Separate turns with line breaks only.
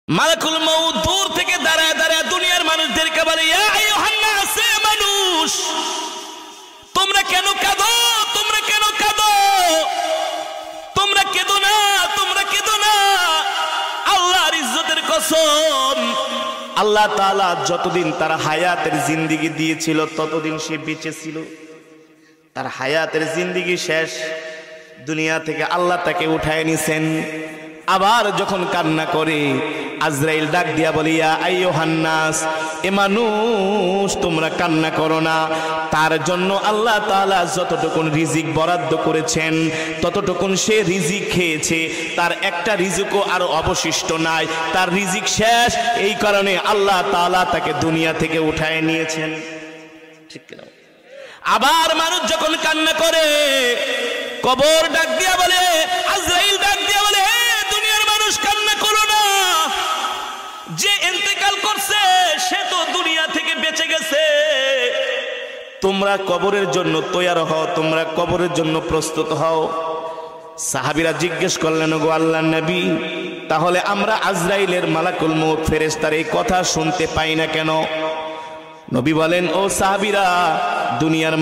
মালাকুল মউত দূর থেকে দাঁড়ায় দাঁড়ায় দুনিয়ার মানুষদেরকে বলে, ইয়া আইয়ুহান নাস, মানুষ তোমরা কেন কাঁদো, তোমরা কেন কাঁদো, তোমরা কেঁদো না, তোমরা কেঁদো না। আল্লাহর ইজ্জতের কসম, আল্লাহ তাআলা যতদিন তার হায়াতের জিন্দেগি দিয়েছিল ততদিন সে বেঁচে ছিল। তার হায়াতের জিন্দেগি শেষ, দুনিয়া থেকে আল্লাহ তাকে উঠায় নিছেন। আবার যখন কান্না করে আজরাইল ডাক দিয়া বলে, ইয়া আইয়ুহান নাস, এ মানুষ তোমরা কান্না করো না। তার জন্য আল্লাহ তাআলা যতটুকুন রিজিক বরাদ্দ করেছেন ততটুকুন সে রিজিক খেয়েছে, তার একটা রিজিকও আর অবশিষ্ট নাই, তার রিজিক শেষ। এই কারণে আল্লাহ তাআলা তাকে দুনিয়া থেকে উঠায় নিয়েছেন। ঠিক কিনা? আবার মানুষ যখন কান্না করে, কবর ডাক দিয়া বলে, আজরাইল ডাক দিয়া বলে, দুনিয়ার মানুষ কান্না করো না, যে ইন্তেকাল করছে সে তো দুনিয়া থেকে বেঁচে গেছে। তোমরা কবরের জন্য তৈয়ার হও, তোমরা কবরের জন্য প্রস্তুত হও। সাহাবীরা জিজ্ঞেস করলেন, গো আল্লাহর নবী, তাহলে আমরা আজরাইলের মালাকুল মউত ফেরেশতার এই কথা শুনতে পাই না কেন? নবী বলেন, ও সাহাবীরা, দুনিয়ার